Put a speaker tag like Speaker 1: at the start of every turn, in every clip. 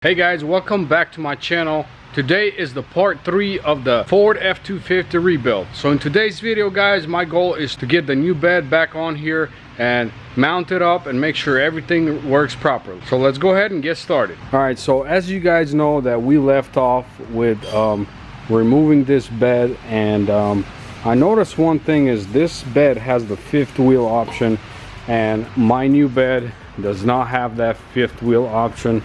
Speaker 1: Hey guys, welcome back to my channel. Today is the part 3 of the Ford F-250 rebuild. So in today's video guys, my goal is to get the new bed back on here and mount it up and make sure everything works properly. So let's go ahead and get started. Alright, so as you guys know that we left off with removing this bed, and I noticed one thing is this bed has the fifth wheel option and my new bed does not have that fifth wheel option,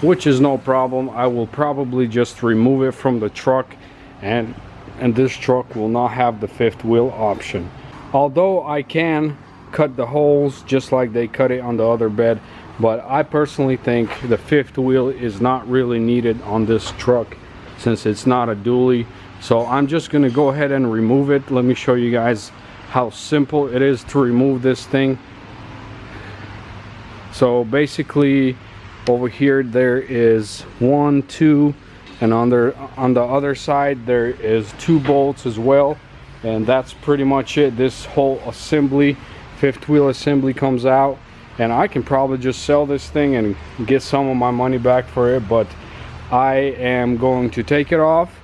Speaker 1: which is no problem. I will probably just remove it from the truck, and this truck will not have the fifth wheel option. Although I can cut the holes just like they cut it on the other bed, but I personally think the fifth wheel is not really needed on this truck since it's not a dually. So I'm just gonna go ahead and remove it. Let me show you guys how simple it is to remove this thing. So basically over here there is 1, 2, and on the other side there is 2 bolts as well, and that's pretty much it. This whole assembly, fifth wheel assembly, comes out, and I can probably just sell this thing and get some of my money back for it, but I am going to take it off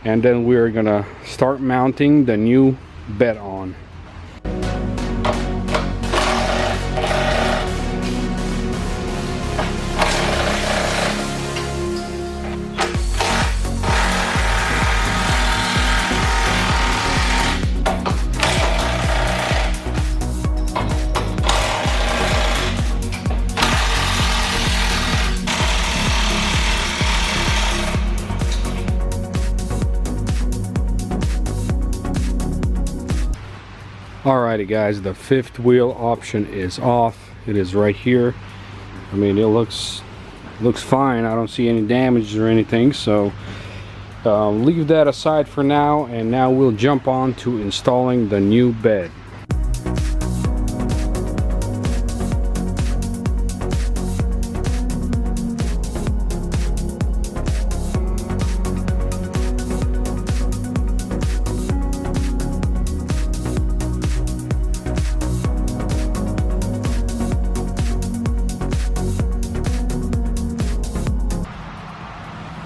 Speaker 1: and then we're gonna start mounting the new bed on. Alrighty guys, the fifth wheel option is off. It is right here. I mean, it looks fine. I don't see any damage or anything, so leave that aside for now, and now we'll jump on to installing the new bed.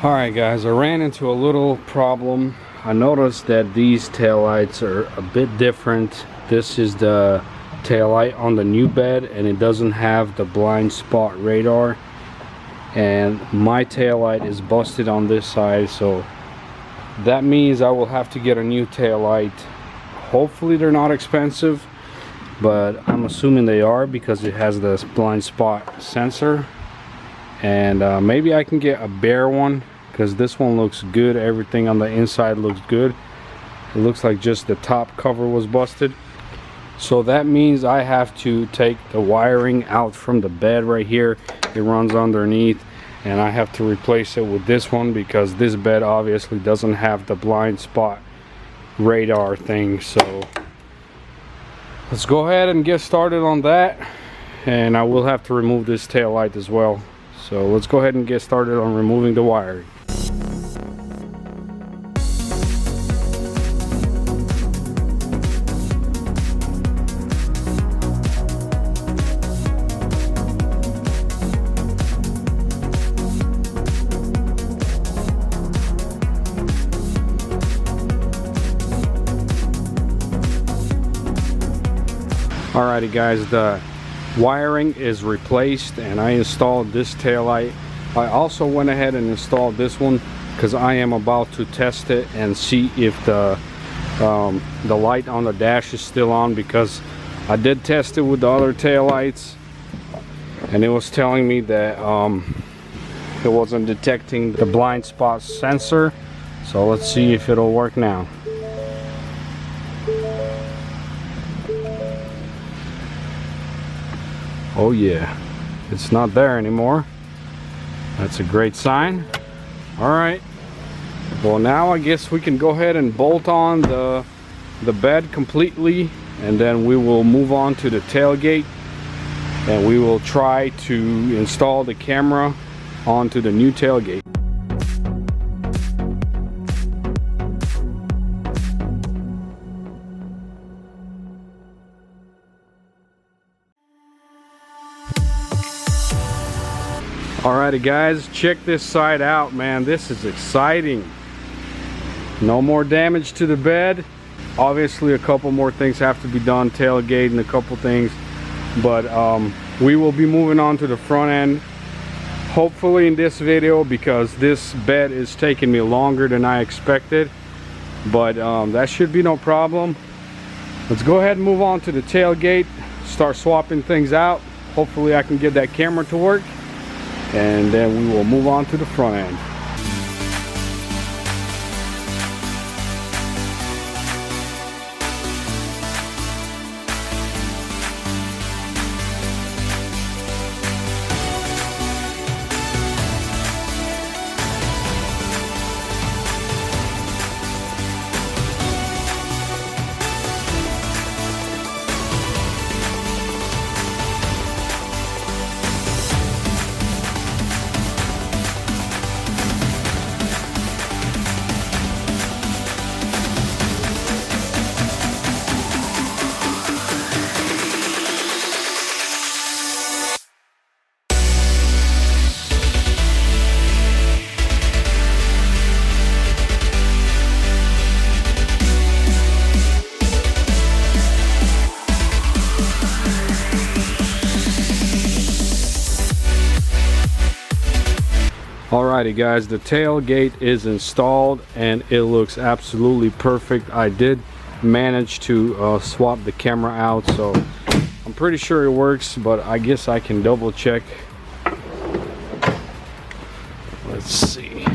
Speaker 1: Alright guys, I ran into a little problem. I noticed that these taillights are a bit different. This is the taillight on the new bed and it doesn't have the blind spot radar, and my taillight is busted on this side, so that means I will have to get a new taillight. Hopefully they're not expensive, but I'm assuming they are because it has this blind spot sensor, and maybe I can get a bare one because this one looks good. Everything on the inside looks good. It looks like just the top cover was busted, so that means I have to take the wiring out from the bed right here. It runs underneath, and I have to replace it with this one because this bed obviously doesn't have the blind spot radar thing. So let's go ahead and get started on that, and I will have to remove this tail light as well. So let's go ahead and get started on removing the wiring. Alrighty guys, the wiring is replaced and I installed this taillight. I also went ahead and installed this one because I am about to test it and see if the light on the dash is still on, because I did test it with the other taillights and it was telling me that it wasn't detecting the blind spot sensor. So let's see if it'll work now. Oh yeah, it's not there anymore. That's a great sign. Alright, well now I guess we can go ahead and bolt on the bed completely, and then we will move on to the tailgate and we will try to install the camera onto the new tailgate. Alrighty guys, check this side out, man. This is exciting. No more damage to the bed. Obviously a couple more things have to be done, tailgate and a couple things, but we will be moving on to the front end hopefully in this video, because this bed is taking me longer than I expected, but that should be no problem. Let's go ahead and move on to the tailgate, start swapping things out. Hopefully I can get that camera to work, and then we will move on to the front end. Alrighty guys, the tailgate is installed and it looks absolutely perfect. I did manage to swap the camera out, so I'm pretty sure it works, but I guess I can double check. Let's see.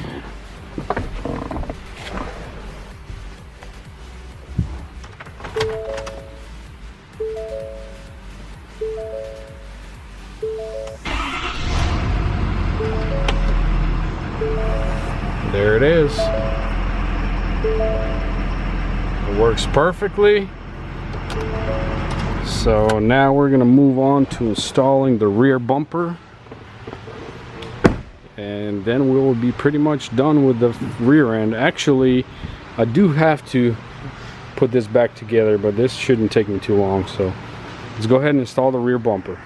Speaker 1: There it is. It works perfectly. So now we're gonna move on to installing the rear bumper, and then we will be pretty much done with the rear end. Actually, I do have to put this back together, but this shouldn't take me too long. So let's go ahead and install the rear bumper.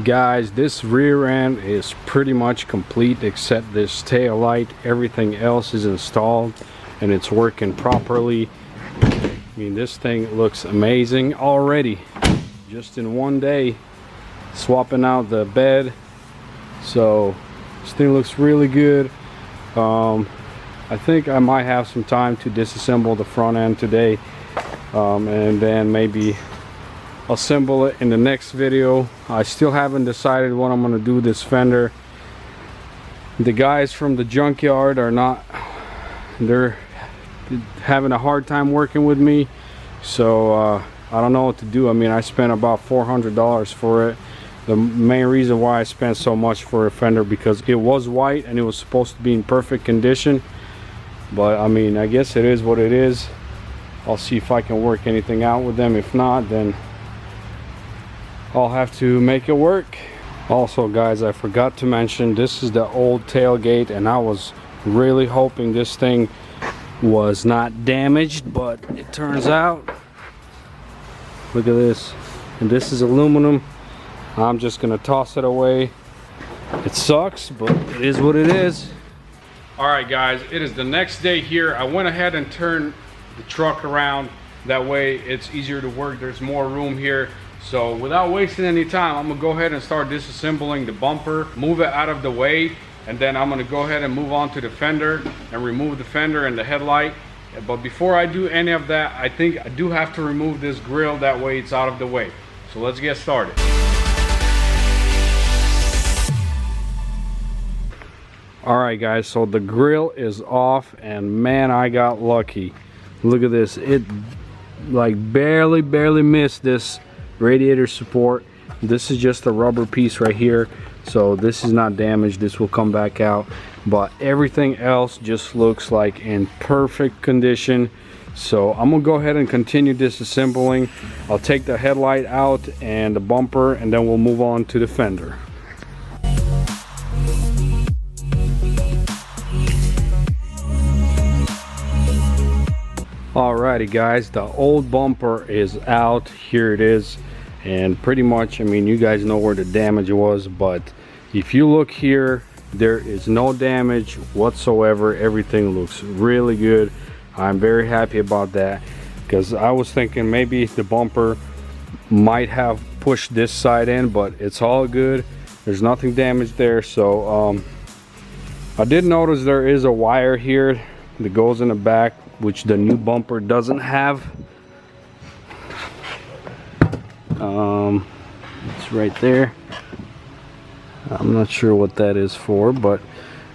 Speaker 1: Guys, this rear end is pretty much complete except this tail light. Everything else is installed and it's working properly. I mean, this thing looks amazing already, just in one day swapping out the bed. So this thing looks really good. I think I might have some time to disassemble the front end today, and then maybe assemble it in the next video. I still haven't decided what I'm going to do with this fender. The guys from the junkyard are not, they're having a hard time working with me, so I don't know what to do. I mean, I spent about $400 for it. The main reason why I spent so much for a fender, because it was white and it was supposed to be in perfect condition, but I mean, I guess it is what it is. I'll see if I can work anything out with them. If not, then I'll have to make it work. Also guys, I forgot to mention, this is the old tailgate, and I was really hoping this thing was not damaged, but it turns out, look at this, and this is aluminum. I'm just gonna toss it away. It sucks, but it is what it is. Alright guys, it is the next day here. I went ahead and turned the truck around, that way it's easier to work. There's more room here. So without wasting any time, I'm gonna go ahead and start disassembling the bumper, move it out of the way, and then I'm gonna go ahead and move on to the fender and remove the fender and the headlight. But before I do any of that, I think I do have to remove this grill, that way it's out of the way. So let's get started. Alright guys, so the grill is off, and man, I got lucky. Look at this, it like barely missed this radiator support. This is just a rubber piece right here, so this is not damaged. This will come back out, but everything else just looks like in perfect condition. So I'm gonna go ahead and continue disassembling. I'll take the headlight out and the bumper, and then we'll move on to the fender. Alrighty guys, the old bumper is out. Here it is, and pretty much, I mean, you guys know where the damage was, but if you look here, there is no damage whatsoever. Everything looks really good. I'm very happy about that, because I was thinking maybe the bumper might have pushed this side in, but it's all good. There's nothing damaged there. So I did notice there is a wire here that goes in the back, which the new bumper doesn't have. It's right there. I'm not sure what that is for, but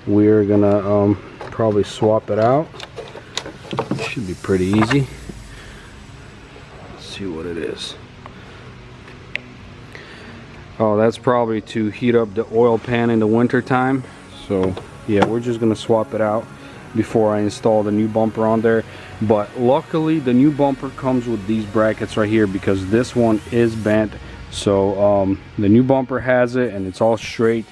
Speaker 1: we're gonna probably swap it out. Should be pretty easy. Let's see what it is. Oh, that's probably to heat up the oil pan in the winter time. So yeah, we're just gonna swap it out before I install the new bumper on there. But luckily the new bumper comes with these brackets right here, because this one is bent. So the new bumper has it, and it's all straight.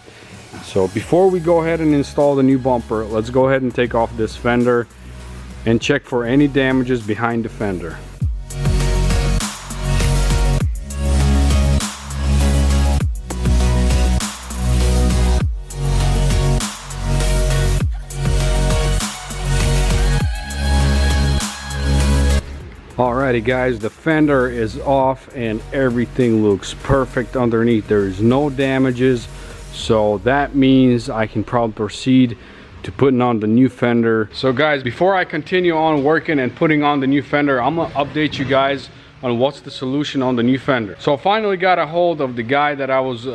Speaker 1: So before we go ahead and install the new bumper, let's go ahead and take off this fender and check for any damages behind the fender. Alrighty guys, the fender is off and everything looks perfect underneath. There is no damages, so that means I can probably proceed to putting on the new fender. So guys, before I continue on working and putting on the new fender, I'm gonna update you guys on what's the solution on the new fender. So I finally got a hold of the guy that I was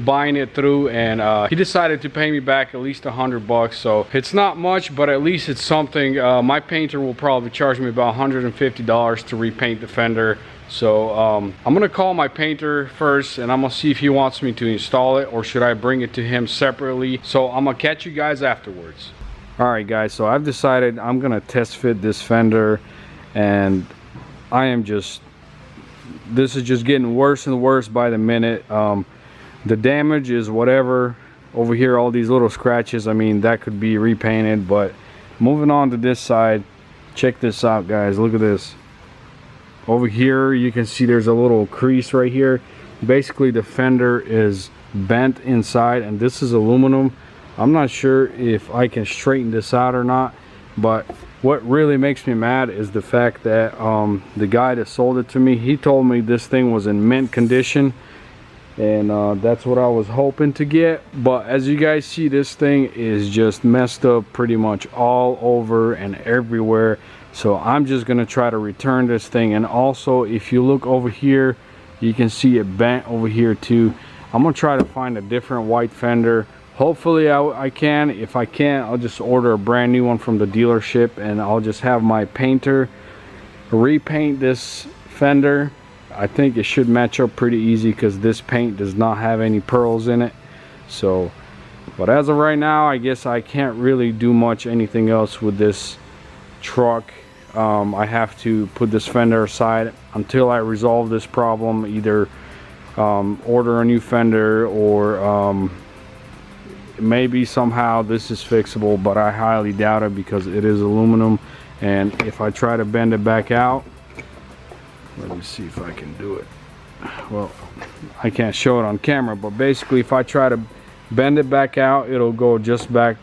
Speaker 1: buying it through, and he decided to pay me back at least $100. So it's not much, but at least it's something. My painter will probably charge me about $150 to repaint the fender. So I'm gonna call my painter first, and I'm gonna see if he wants me to install it, or should I bring it to him separately. So I'm gonna catch you guys afterwards. All right guys, so I've decided I'm gonna test fit this fender, and I am just, this is just getting worse and worse by the minute. The damage is whatever. Over here, all these little scratches, I mean, that could be repainted. But moving on to this side, check this out guys, look at this. Over here you can see there's a little crease right here. Basically the fender is bent inside, and this is aluminum. I'm not sure if I can straighten this out or not, but what really makes me mad is the fact that the guy that sold it to me, he told me this thing was in mint condition, and that's what I was hoping to get. But as you guys see, this thing is just messed up pretty much all over and everywhere. So I'm just gonna try to return this thing. And also, if you look over here, you can see it bent over here too. I'm gonna try to find a different white fender. Hopefully I can. If I can't, I'll just order a brand new one from the dealership, and I'll just have my painter repaint this fender. I think it should match up pretty easy, because this paint does not have any pearls in it. So, but as of right now, I guess I can't really do much anything else with this truck. I have to put this fender aside until I resolve this problem. Either order a new fender, or maybe somehow this is fixable, but I highly doubt it, because it is aluminum. And if I try to bend it back out, let me see if I can do it. Well, I can't show it on camera, but basically if I try to bend it back out, it'll go just back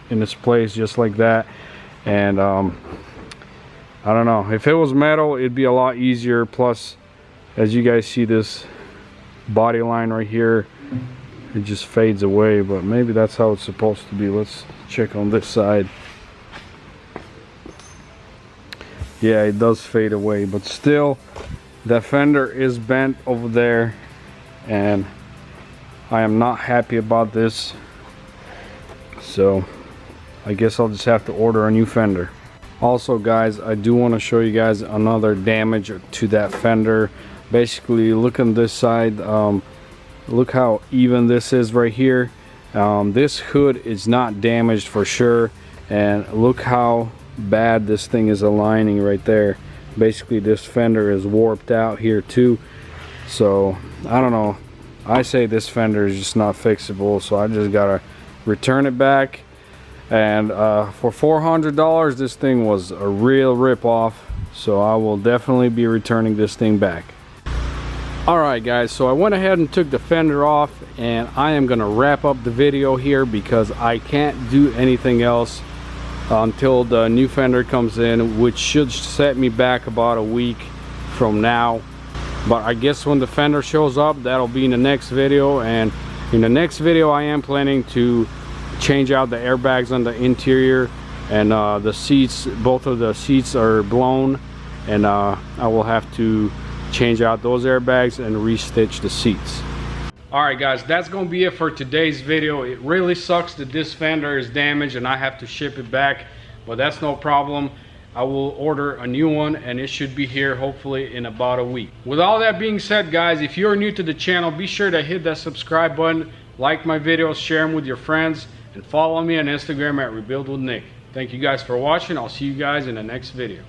Speaker 1: in its place just like that. And I don't know, if it was metal it'd be a lot easier. Plus, as you guys see, this body line right here, it just fades away, but maybe that's how it's supposed to be. Let's check on this side. Yeah, it does fade away, but still the fender is bent over there, and I am not happy about this. So I guess I'll just have to order a new fender. Also guys, I do want to show you guys another damage to that fender. Basically, look on this side. Look how even this is right here. This hood is not damaged for sure, and look how bad this thing is aligning right there. Basically this fender is warped out here too, so I don't know. I say this fender is just not fixable, so I just gotta return it back. And for $400 this thing was a real rip-off, so I will definitely be returning this thing back. Alright guys, so I went ahead and took the fender off, and I am gonna wrap up the video here because I can't do anything else until the new fender comes in, which should set me back about a week from now. But I guess when the fender shows up, that'll be in the next video. And in the next video I am planning to change out the airbags on the interior, and the seats, both of the seats are blown, and I will have to change out those airbags and restitch the seats. Alright guys, that's gonna be it for today's video. It really sucks that this fender is damaged and I have to ship it back, but that's no problem. I will order a new one and it should be here hopefully in about a week. With all that being said guys, if you're new to the channel, be sure to hit that subscribe button, like my videos, share them with your friends, and follow me on Instagram at Rebuild with Nick. Thank you guys for watching. I'll see you guys in the next video.